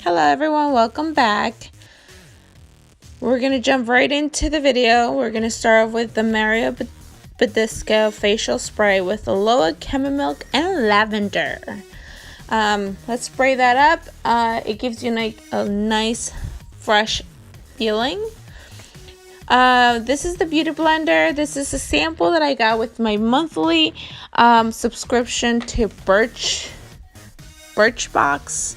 Hello everyone, welcome back. We're going to jump right into the video. We're going to start off with the Mario Badisco facial spray with aloe, chamomile, and lavender. Let's spray that up. It gives you like a nice fresh feeling. This is the Beauty Blender. This is a sample that I got with my monthly subscription to Birchbox.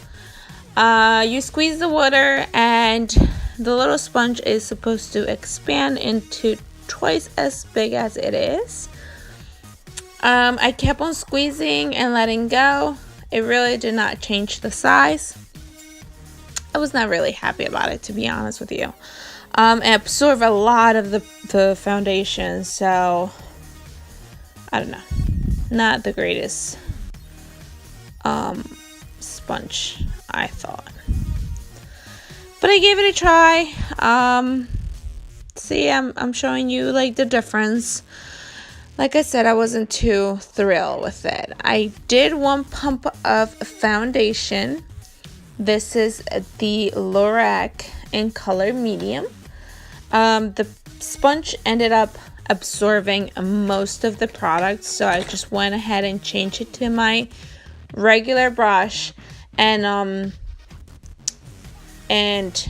You squeeze the water and the little sponge is supposed to expand into twice as big as it is. I kept on squeezing and letting go. It really did not change the size. I was not really happy about it, to be honest with you. It absorbed a lot of the foundation, so I don't know. Not the greatest sponge, I thought. But I gave it a try. See, I'm showing you like the difference. Like I said, I wasn't too thrilled with it. I did one pump of foundation. This is the Lorac in color medium. The sponge ended up absorbing most of the product, so I just went ahead and changed it to my regular brush and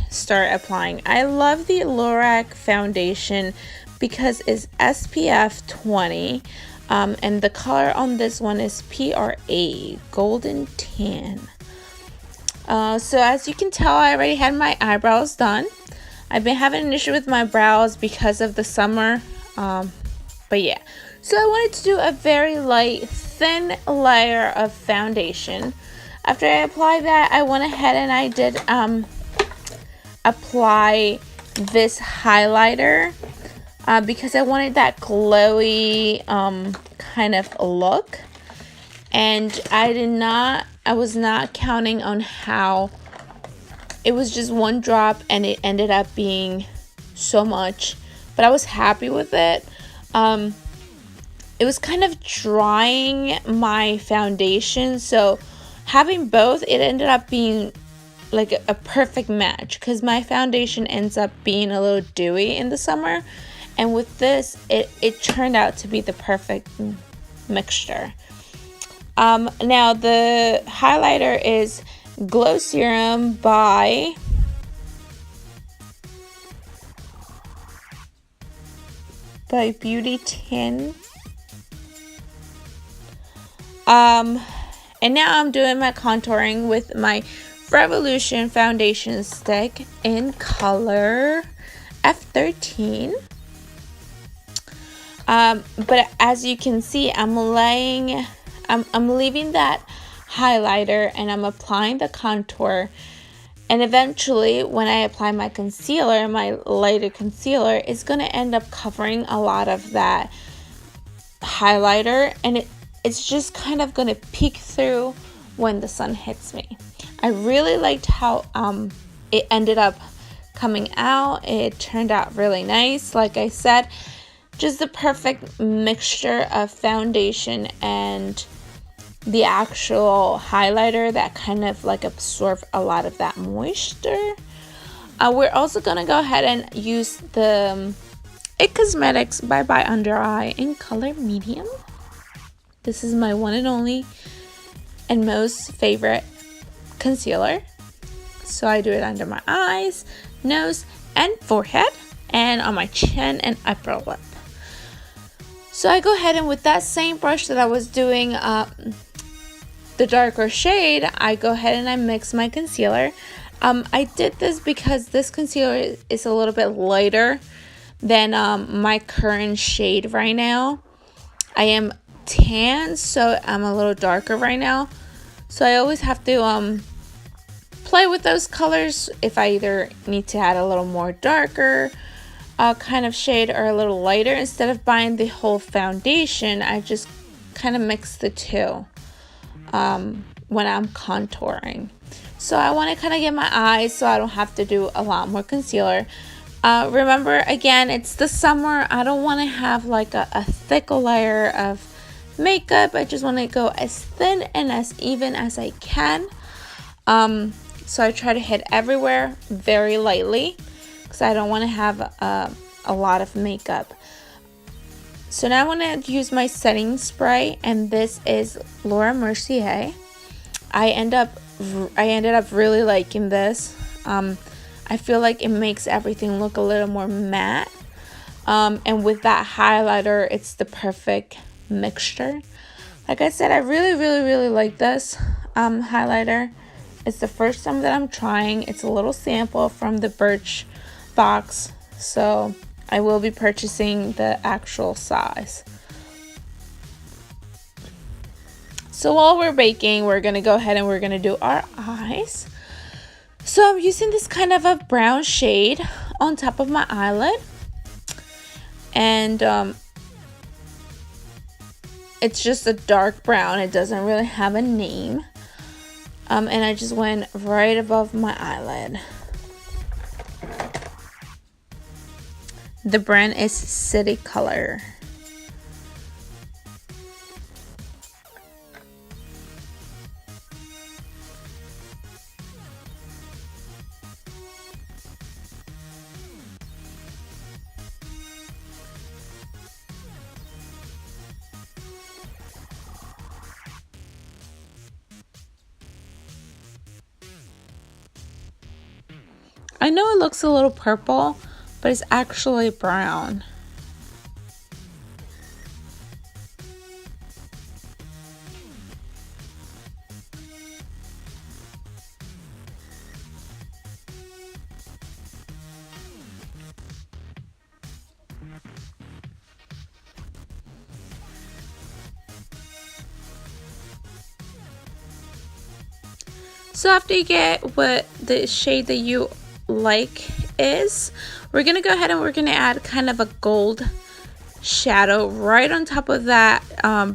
start applying. I love the Lorac foundation because it's SPF 20, and the color on this one is PRA, golden tan. So as you can tell, I already had my eyebrows done. I've been having an issue with my brows because of the summer, but yeah. So I wanted to do a very light, thin layer of foundation. After I applied that, I went ahead and I did apply this highlighter because I wanted that glowy kind of look, and I was not counting on how it was just one drop and it ended up being so much, but I was happy with it. It was kind of drying my foundation, so having both, it ended up being like a perfect match because my foundation ends up being a little dewy in the summer, and with this it turned out to be the perfect mixture. Now the highlighter is Glow Serum by Beauty Tin. And now I'm doing my contouring with my Revolution foundation stick in color F13. But as you can see, I'm leaving that highlighter and I'm applying the contour, and eventually when I apply my concealer, my lighter concealer is going to end up covering a lot of that highlighter, and it's just kind of going to peek through when the sun hits me. I really liked how it ended up coming out. It turned out really nice. Like I said, just the perfect mixture of foundation and the actual highlighter that kind of like absorbed a lot of that moisture. We're also gonna go ahead and use the IT Cosmetics Bye Bye Under Eye in color medium. This is my one and only and most favorite concealer. So I do it under my eyes, nose, and forehead, and on my chin and upper lip. So I go ahead and with that same brush that I was doing the darker shade, I go ahead and I mix my concealer. I did this because this concealer is a little bit lighter than my current shade right now. I am tan, so I'm a little darker right now. So I always have to play with those colors if I either need to add a little more darker kind of shade or a little lighter. Instead of buying the whole foundation, I just kind of mix the two when I'm contouring. So I want to kind of get my eyes so I don't have to do a lot more concealer. Remember, again, it's the summer. I don't want to have like a thick layer of makeup. I just want to go as thin and as even as I can. So I try to hit everywhere very lightly because I don't want to have a lot of makeup. So now I'm going to use my setting spray, and this is Laura Mercier. I ended up really liking this. I feel like it makes everything look a little more matte. And with that highlighter, it's the perfect mixture. Like I said, I really like this highlighter. It's the first time that I'm trying. It's a little sample from the Birch box, so I will be purchasing the actual size. So while we're baking, we're gonna go ahead and we're gonna do our eyes. So I'm using this kind of a brown shade on top of my eyelid, and it's just a dark brown. It doesn't really have a name. And I just went right above my eyelid. The brand is City Color. I know it looks a little purple, but it's actually brown. So after you get what the shade that you like is, we're gonna go ahead and we're gonna add kind of a gold shadow right on top of that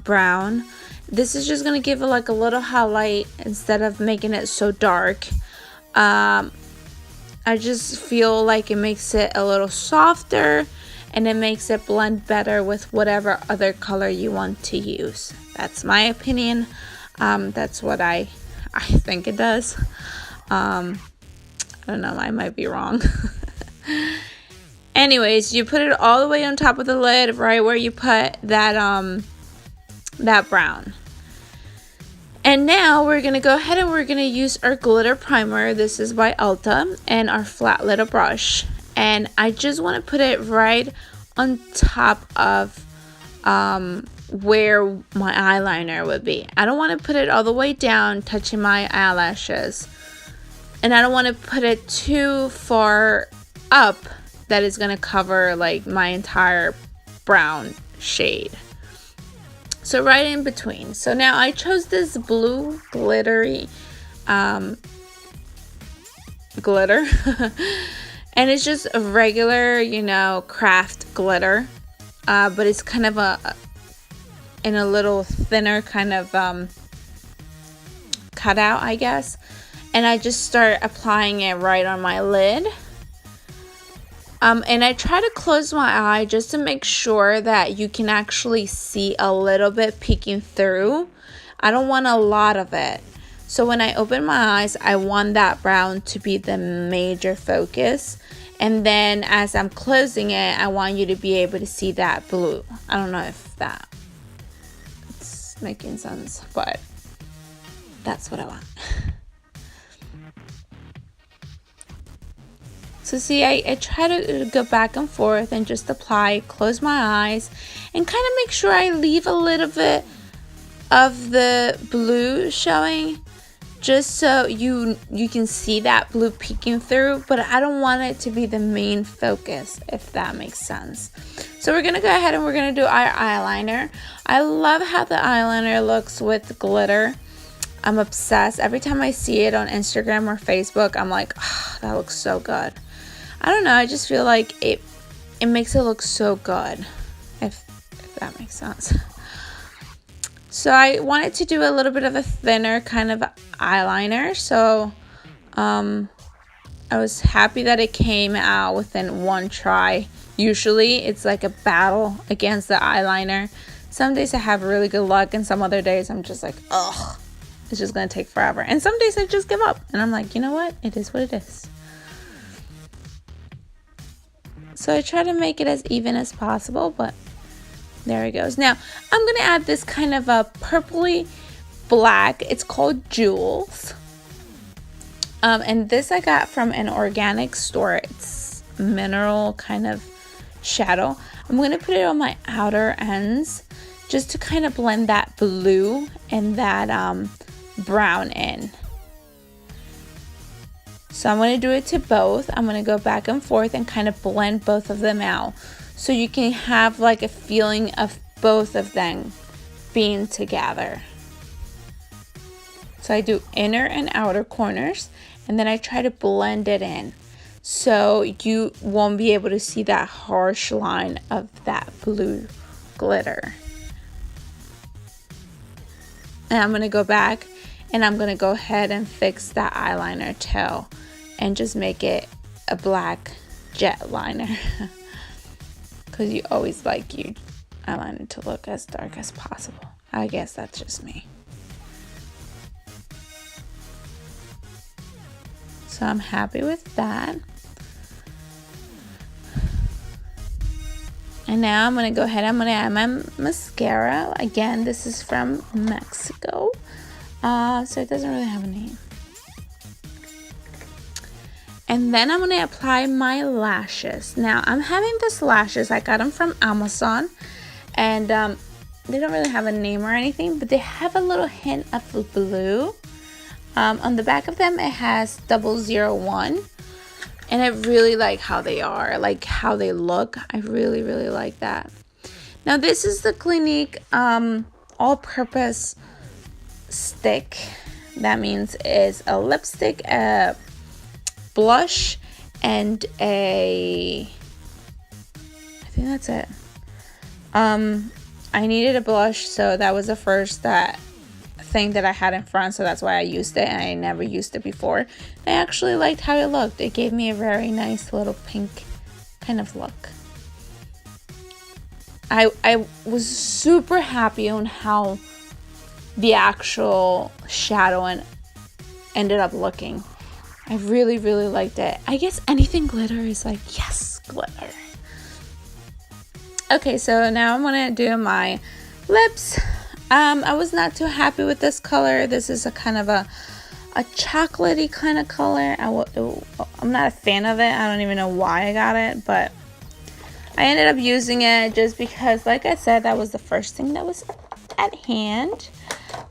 brown. This is just gonna give it like a little highlight instead of making it so dark. I just feel like it makes it a little softer, and it makes it blend better with whatever other color you want to use. That's my opinion. That's what I think it does. I don't know, I might be wrong. Anyways, you put it all the way on top of the lid, right where you put that that brown. And now we're gonna go ahead and we're gonna use our glitter primer. This is by Ulta, and our flat little brush. And I just want to put it right on top of where my eyeliner would be. I don't want to put it all the way down, touching my eyelashes. And I don't want to put it too far up that is going to cover like my entire brown shade. So right in between. So now I chose this blue glittery glitter. And it's just a regular, you know, craft glitter. But it's kind of in a little thinner kind of cutout, I guess. And I just start applying it right on my lid. And I try to close my eye just to make sure that you can actually see a little bit peeking through. I don't want a lot of it. So when I open my eyes, I want that brown to be the major focus. And then as I'm closing it, I want you to be able to see that blue. I don't know if that's making sense, but that's what I want. So see, I try to go back and forth and just apply, close my eyes, and kind of make sure I leave a little bit of the blue showing, just so you can see that blue peeking through, but I don't want it to be the main focus, if that makes sense. So we're going to go ahead and we're going to do our eyeliner. I love how the eyeliner looks with glitter. I'm obsessed. Every time I see it on Instagram or Facebook, I'm like, oh, that looks so good. I don't know, I just feel like it makes it look so good, if that makes sense. So I wanted to do a little bit of a thinner kind of eyeliner, so I was happy that it came out within one try. Usually it's like a battle against the eyeliner. Some days I have really good luck, and some other days I'm just like, ugh, it's just going to take forever. And some days I just give up. And I'm like, you know what? It is what it is. So I try to make it as even as possible, but there it goes. Now, I'm going to add this kind of a purpley black. It's called Jewels. And this I got from an organic store. It's mineral kind of shadow. I'm going to put it on my outer ends just to kind of blend that blue and that brown in. So I'm going to do it to both. I'm going to go back and forth and kind of blend both of them out, so you can have like a feeling of both of them being together. So I do inner and outer corners, and then I try to blend it in so you won't be able to see that harsh line of that blue glitter. And I'm going to go back and I'm going to go ahead and fix that eyeliner toe and just make it a black jet liner. Because you always like your eyeliner to look as dark as possible. I guess that's just me. So I'm happy with that. And now I'm going to go ahead, I'm going to add my mascara. Again, this is from Mexico. So it doesn't really have a name. And then I'm going to apply my lashes. Now I'm having these lashes, I got them from Amazon. And they don't really have a name or anything, but they have a little hint of blue. On the back of them it has 001. And I really like how they are, like how they look. I really like that. Now this is the Clinique all-purpose stick. That means is a lipstick, a blush, and I think that's it. I needed a blush, so that was the first thing that I had in front, so that's why I used it, and I never used it before. I actually liked how it looked. It gave me a very nice little pink kind of look. I was super happy on how the actual shadow ended up looking. I really liked it. I guess anything glitter is like, yes, glitter. Okay, so now I'm gonna do my lips. I was not too happy with this color. This is a kind of a chocolatey kind of color. I'm not a fan of it. I don't even know why I got it, but I ended up using it just because, like I said, that was the first thing that was at hand.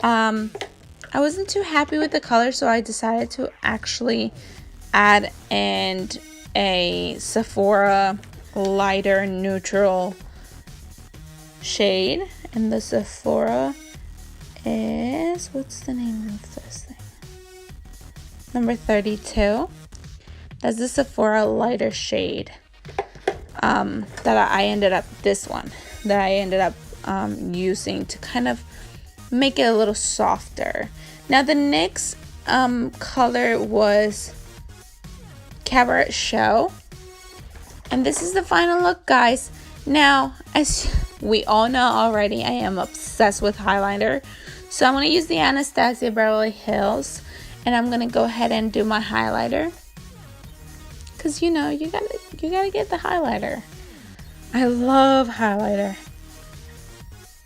I wasn't too happy with the color, so I decided to actually add in a Sephora lighter neutral shade. And the Sephora is, what's the name of this thing? Number 32. That's the Sephora lighter shade. That I ended up, this one, that I ended up using to kind of make it a little softer. Now the NYX color was Cabaret Show. And this is the final look, guys. Now, as we all know already, I am obsessed with highlighter. So I'm going to use the Anastasia Beverly Hills. And I'm going to go ahead and do my highlighter. Because, you know, you gotta get the highlighter. I love highlighter.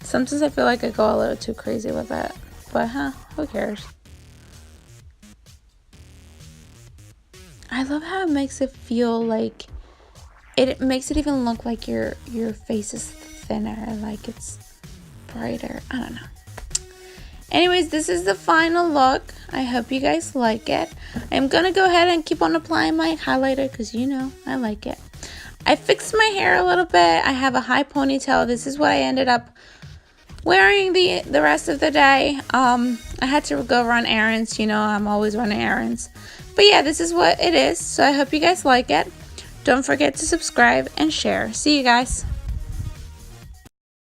Sometimes I feel like I go a little too crazy with it. But, who cares? I love how it makes it feel like... It makes it even look like your face is thinner, like it's brighter. I don't know. Anyways, this is the final look. I hope you guys like it. I'm going to go ahead and keep on applying my highlighter because, you know, I like it. I fixed my hair a little bit. I have a high ponytail. This is what I ended up wearing the rest of the day. I had to go run errands. You know, I'm always running errands. But yeah, this is what it is. So I hope you guys like it. Don't forget to subscribe and share. See you guys.